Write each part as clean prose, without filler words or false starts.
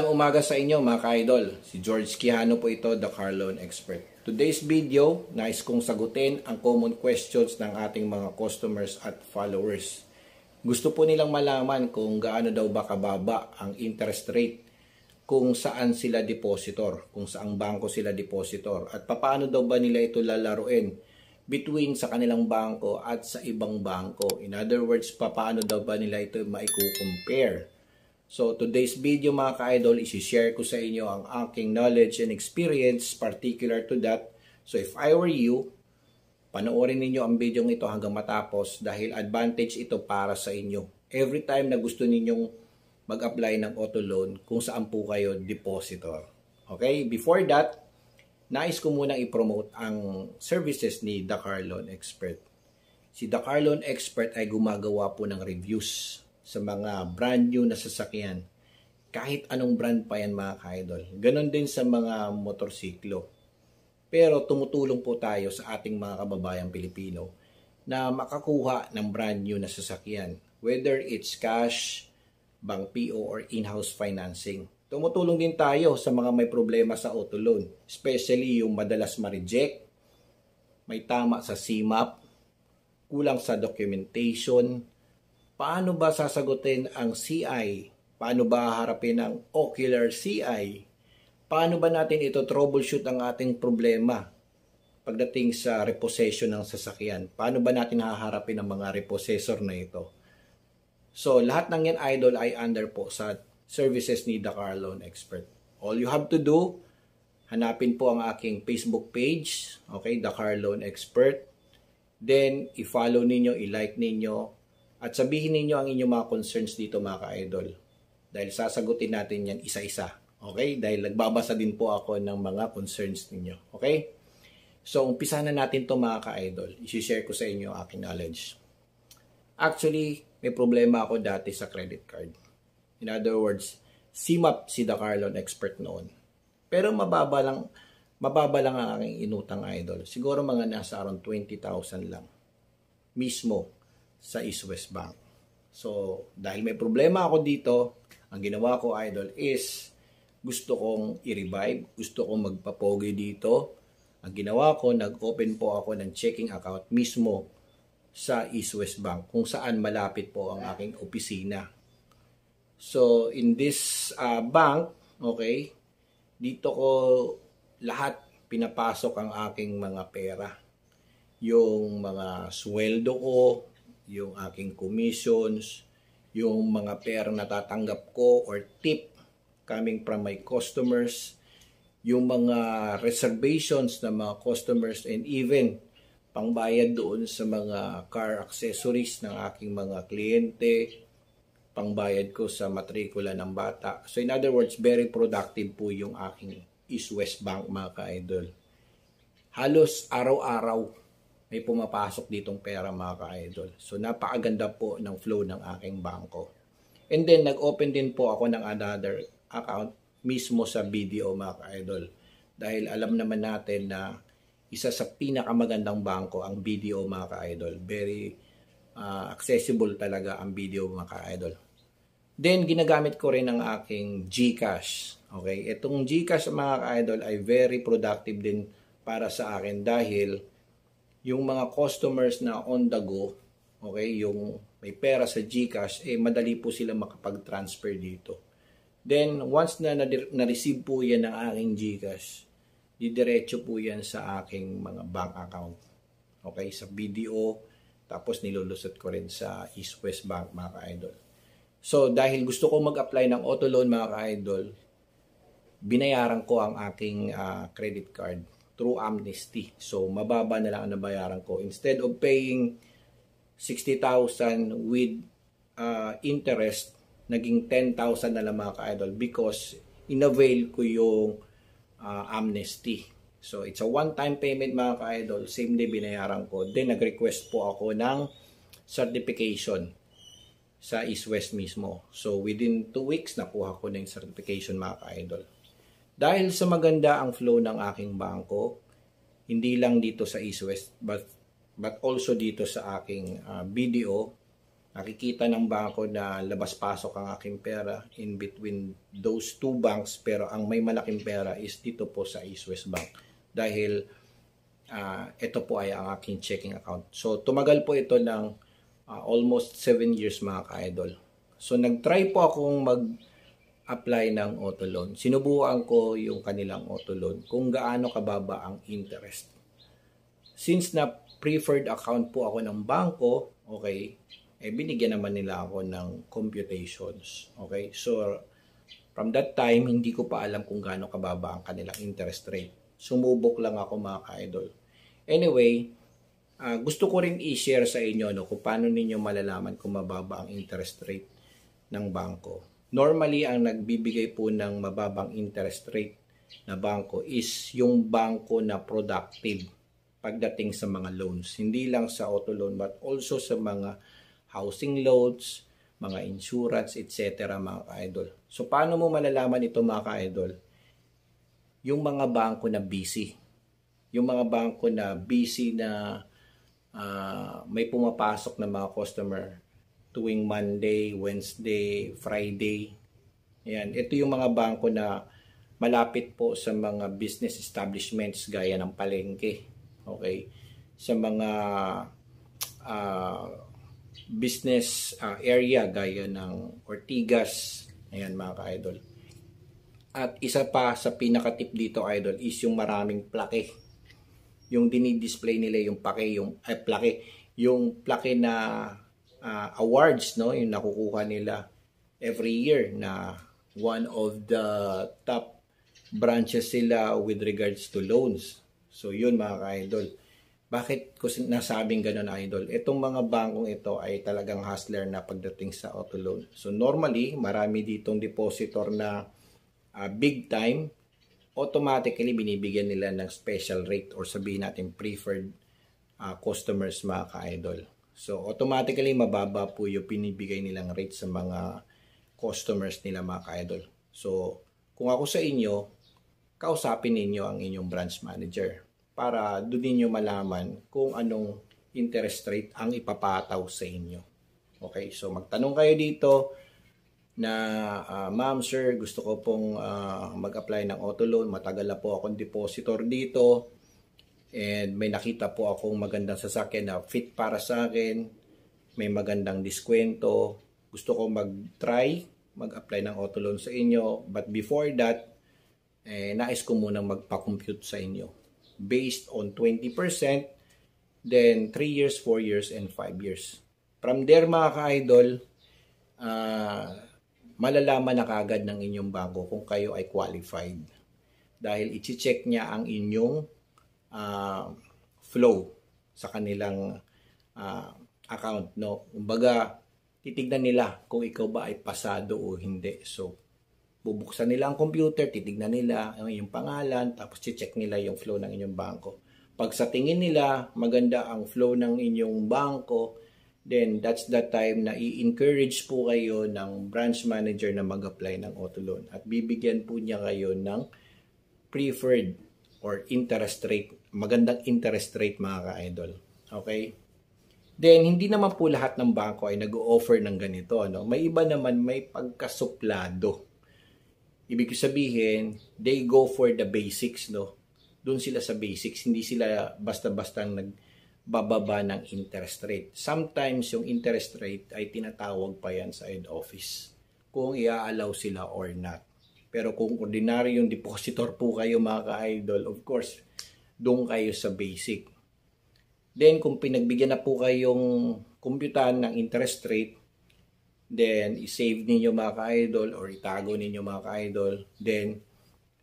Magandang umaga sa inyo mga ka-idol. Si George Quijano po ito, the car loan expert. Today's video, nais kong sagutin ang common questions ng ating mga customers at followers. Gusto po nilang malaman kung gaano daw ba kababa ang interest rate, kung saan sila depositor, kung saang bangko sila depositor, at paano daw ba nila ito lalaruin between sa kanilang bangko at sa ibang bangko. In other words, paano daw ba nila ito maiko-compare. So, today's video mga ka-idol, isi-share ko sa inyo ang aking knowledge and experience particular to that. So, if I were you, panoorin ninyo ang video ito hanggang matapos dahil advantage ito para sa inyo. Every time na gusto ninyong mag-apply ng auto loan, kung saan po kayo depositor. Okay? Before that, nais ko munang i-promote ang services ni The Car Loan Expert. Si The Car Loan Expert ay gumagawa po ng reviews sa mga brand new na sasakyan. Kahit anong brand pa yan mga ka-idol. Ganon din sa mga motorsiklo. Pero tumutulong po tayo sa ating mga kababayang Pilipino na makakuha ng brand new na sasakyan. Whether it's cash, bank PO, or in-house financing. Tumutulong din tayo sa mga may problema sa auto loan. Especially yung madalas ma-reject, may tama sa CMAP, kulang sa documentation. Paano ba sasagutin ang CI? Paano ba harapin ang ocular CI? Paano ba natin ito troubleshoot ang ating problema pagdating sa repossession ng sasakyan? Paano ba natin haharapin ang mga repossessor na ito? So, lahat ng yan, idol, ay under po sa services ni The Car Loan Expert. All you have to do, hanapin po ang aking Facebook page, okay, The Car Loan Expert. Then, i-follow ninyo, i-like ninyo, at sabihin ninyo ang inyong mga concerns dito mga ka-idol. Dahil sasagutin natin yan isa-isa. Okay? Dahil nagbabasa din po ako ng mga concerns ninyo. Okay? So, umpisa na natin to mga ka-idol. I-share ko sa inyo ang aking knowledge. Actually, may problema ako dati sa credit card. In other words, CMAP si The Car Loan Expert noon. Pero mababa lang ang aking inutang idol. Siguro mga nasa around 20,000 lang. Mismo sa East West Bank. So, dahil may problema ako dito, ang ginawa ko, idol, is gusto kong i-revive, gusto kong magpapogi dito. Ang ginawa ko, nag-open po ako ng checking account mismo sa East West Bank, kung saan malapit po ang aking opisina. So, in this bank, okay, dito ko lahat pinapasok ang aking mga pera. Yung mga sweldo ko, yung aking commissions, yung mga pera na tatanggap ko or tip coming from my customers, yung mga reservations ng mga customers, and even pangbayad doon sa mga car accessories ng aking mga kliyente, pangbayad ko sa matrikula ng bata. So in other words, very productive po yung aking East West Bank mga ka-idol. Halos araw-araw may pumapasok ditong pera mga ka-idol. So, napakaganda po ng flow ng aking bangko. And then, nag-open din po ako ng another account mismo sa BDO mga ka-idol. Dahil alam naman natin na isa sa pinakamagandang bangko ang BDO mga ka-idol. Very accessible talaga ang BDO mga ka-idol. Then, ginagamit ko rin ang aking GCash. Okay? Itong GCash mga ka-idol ay very productive din para sa akin dahil yung mga customers na on the go, okay, yung may pera sa GCash, madali po sila makapag-transfer dito. Then, once na na-receive po yan ng aking GCash, didiretso po yan sa aking mga bank account. Okay, sa BDO, tapos nilulusot ko rin sa East West Bank mga ka-idol. So, dahil gusto ko mag-apply ng auto loan mga ka-idol, binayaran ko ang aking credit card through amnesty. So, mababa na lang ang nabayaran ko. Instead of paying 60,000 with interest, naging 10,000 na lang mga ka-idol because inavail ko yung amnesty. So, it's a one-time payment mga ka-idol. Same day binayaran ko. Then, nag-request po ako ng certification sa East West mismo. So, within 2 weeks, nakuha ko na yung certification mga ka-idol. Dahil sa maganda ang flow ng aking bangko, hindi lang dito sa East West, but also dito sa aking BDO, Nakikita ng bangko na labas-pasok ang aking pera in between those two banks, pero ang may malaking pera is dito po sa East West Bank dahil ito po ay ang aking checking account. So tumagal po ito ng almost 7 years mga ka-idol. So nag-try po akong mag-apply ng auto loan. Sinubukan ko yung kanilang auto loan kung gaano kababa ang interest. Since na preferred account po ako ng bangko, okay, binigyan naman nila ako ng computations. Okay? So, from that time, hindi ko pa alam kung gaano kababa ang kanilang interest rate. Sumubok lang ako mga ka-idol. Anyway, gusto ko rin i-share sa inyo kung paano ninyo malalaman kung mababa ang interest rate ng bangko. Normally, ang nagbibigay po ng mababang interest rate na bangko is yung bangko na productive pagdating sa mga loans. Hindi lang sa auto loan but also sa mga housing loans, mga insurance, etc. mga ka-idol. So, paano mo malalaman ito mga ka-idol? Yung mga bangko na busy. Yung mga bangko na busy na may pumapasok na mga customer tuwing Monday, Wednesday, Friday. Ayan. Ito yung mga bangko na malapit po sa mga business establishments gaya ng palengke. Okay? Sa mga business area gaya ng Ortigas. Ayan mga ka-idol. At isa pa sa pinaka-tip dito idol is yung maraming plaque. Yung dinidisplay nila yung plaque na awards, no, yung nakukuha nila every year na one of the top branches sila with regards to loans. So yun mga ka-idol. Bakit ko nasabing ganun idol? Itong mga bangkong ito ay talagang hustler na pagdating sa auto loan. So normally, marami ditong depositor na big time, automatically binibigyan nila ng special rate or sabihin natin preferred customers mga ka-idol. So automatically mababa po yung binibigay nilang rate sa mga customers nila mga ka-idol. So kung ako sa inyo, kausapin ninyo ang inyong branch manager para doon ninyo malaman kung anong interest rate ang ipapataw sa inyo. Okay, so magtanong kayo dito na ma'am, sir, gusto ko pong mag-apply ng auto loan. Matagal na po akong depositor dito and may nakita po akong magandang sasakyan na fit para sa akin. May magandang diskwento. Gusto ko mag-apply ng auto loan sa inyo. But before that, nais ko munang magpa-compute sa inyo. Based on 20%, then 3 years, 4 years, and 5 years. From there mga ka-idol, malalaman na kagad ng inyong bangko kung kayo ay qualified. Dahil i-check niya ang inyong flow sa kanilang account. No? Kumbaga, titignan nila kung ikaw ba ay pasado o hindi. So, bubuksan nila ang computer, titignan nila yung pangalan, tapos i-check nila yung flow ng inyong bangko. Pag sa tingin nila maganda ang flow ng inyong bangko, then that's the time na i-encourage po kayo ng branch manager na mag-apply ng auto loan. At bibigyan po niya kayo ng preferred or interest rate, magandang interest rate mga ka-idol. Okay? Then, hindi naman po lahat ng bangko ay nag-o-offer ng ganito. No? May iba naman may pagkasuplado. Ibig sabihin, they go for the basics, no? Doon sila sa basics, hindi sila basta-basta nagbababa ng interest rate. Sometimes yung interest rate ay tinatawag pa yan sa head office kung i-allow sila or not. Pero kung ordinary yung depositor po kayo mga ka-idol, of course, doon kayo sa basic. Then kung pinagbigyan na po kayong kumputan ng interest rate, then i-save ninyo mga ka-idol or itago ninyo mga ka-idol, then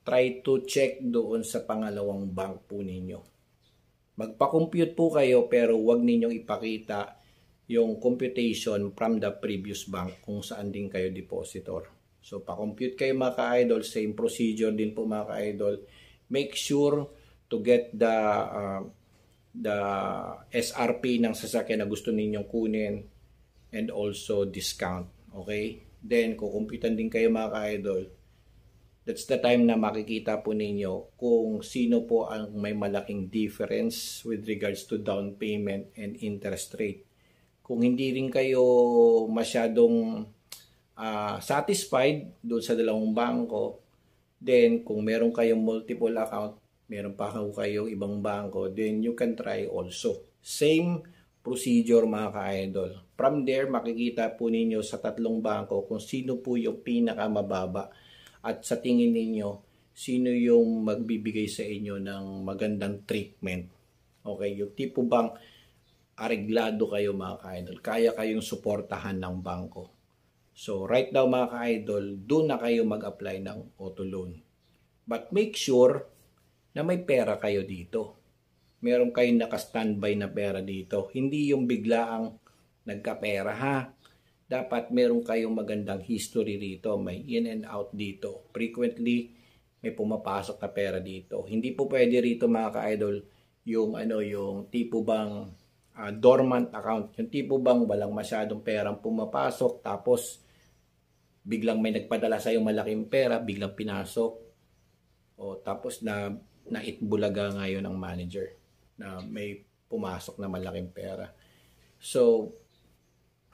try to check doon sa pangalawang bank po ninyo. Magpa-compute po kayo pero wag ninyong ipakita yung computation from the previous bank kung saan din kayo depositor. So pa-compute kayo mga ka-idol, same procedure din po mga ka-idol. Make sure to get the SRP ng sasakyan na gusto ninyong kunin and also discount. Okay? Then, kukumpitan din kayo mga ka-idol. That's the time na makikita po ninyo kung sino po ang may malaking difference with regards to down payment and interest rate. Kung hindi rin kayo masyadong satisfied doon sa dalawang bangko, then kung meron kayong multiple account, meron pa kayong ibang bangko, then you can try also. Same procedure mga ka-idol. From there, makikita po ninyo sa tatlong bangko kung sino po yung pinakamababa at sa tingin ninyo, sino yung magbibigay sa inyo ng magandang treatment. Okay, yung tipo bang areglado kayo mga ka-idol, kaya kayong suportahan ng bangko. So right now mga ka-idol, doon na kayo mag-apply ng auto loan. But make sure na may pera kayo dito. Meron kayong naka-standby na pera dito. Hindi yung biglaang nagkapera ha. Dapat meron kayong magandang history dito. May in and out dito. Frequently, may pumapasok na pera dito. Hindi po pwede rito mga ka-idol yung tipo bang dormant account. Yung tipo bang walang masyadong perang pumapasok tapos biglang may nagpadala sa iyo malaking pera, biglang pinasok. O tapos naitbulaga ngayon ng manager na may pumasok na malaking pera. So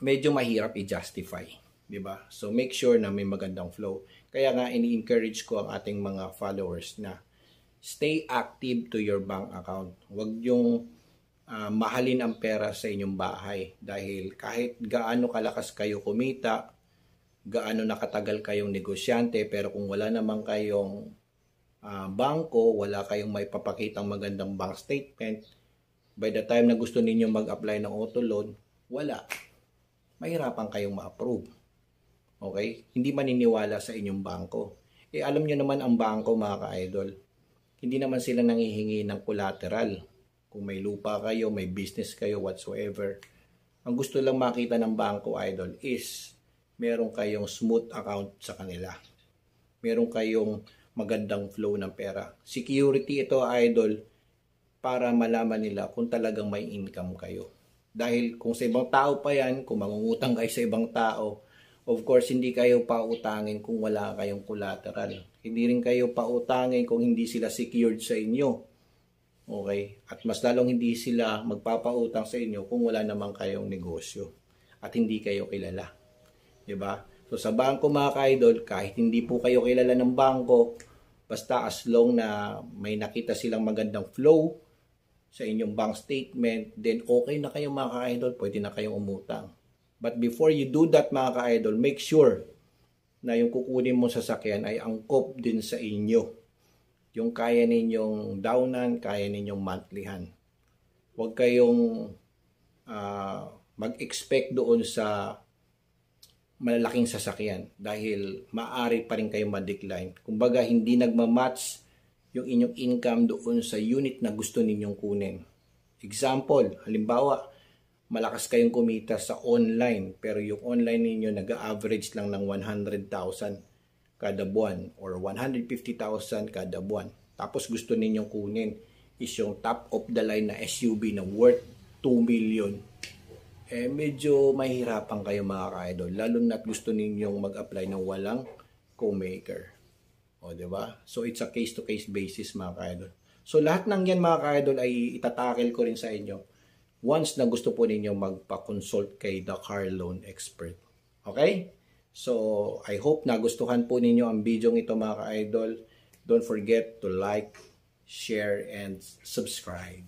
medyo mahirap i-justify, di ba? So make sure na may magandang flow. Kaya nga ini-encourage ko ang ating mga followers na stay active to your bank account. Huwag yung mahalin ang pera sa inyong bahay dahil kahit gaano kalakas kayo kumita, gaano nakatagal kayong negosyante, pero kung wala naman kayong bangko, wala kayong may papakitang magandang bank statement, by the time na gusto ninyo mag-apply ng auto loan, wala. Mahirapan kayong ma-approve. Okay? Hindi maniniwala sa inyong bangko. Alam nyo naman ang bangko mga ka-idol, hindi naman sila nanghihingi ng collateral. Kung may lupa kayo, may business kayo, whatsoever. Ang gusto lang makita ng bangko, idol, is meron kayong smooth account sa kanila. Meron kayong magandang flow ng pera. Security ito, idol, para malaman nila kung talagang may income kayo. Dahil kung sa ibang tao pa yan, kung mangungutang kayo sa ibang tao, of course, hindi kayo pautangin kung wala kayong collateral. Hindi rin kayo pautangin kung hindi sila secured sa inyo. Okay? At mas lalong hindi sila magpapautang sa inyo kung wala naman kayong negosyo at hindi kayo kilala. Diba? So sa bangko mga ka-idol, kahit hindi po kayo kilala ng bangko, basta as long na may nakita silang magandang flow sa inyong bank statement, then okay na kayo mga ka-idol, pwede na kayong umutang. But before you do that mga ka-idol, make sure na yung kukunin mo sa sasakyan ay angkop din sa inyo. Yung kaya ninyong downan, kaya ninyong monthlyhan. Huwag kayong mag-expect doon sa malalaking sasakyan dahil maaari pa rin kayong ma-decline. Kumbaga, hindi nagmamatch yung inyong income doon sa unit na gusto ninyong kunin. Example, halimbawa, malakas kayong kumita sa online pero yung online ninyo nag-average lang ng 100,000 kada buwan or 150,000 kada buwan. Tapos gusto ninyong kunin is yung top of the line na SUV na worth 2 million. Medyo mahirapan kayo mga ka-idol. Lalo na't gusto ninyong mag-apply ng walang co-maker. O, diba? So, it's a case-to-case basis mga ka-idol. So, lahat ng yan mga ka-idol ay itatakel ko rin sa inyo once na gusto po ninyo magpa-consult kay the car loan expert. Okay? So, I hope nagustuhan po ninyo ang video ito mga ka-idol. Don't forget to like, share, and subscribe.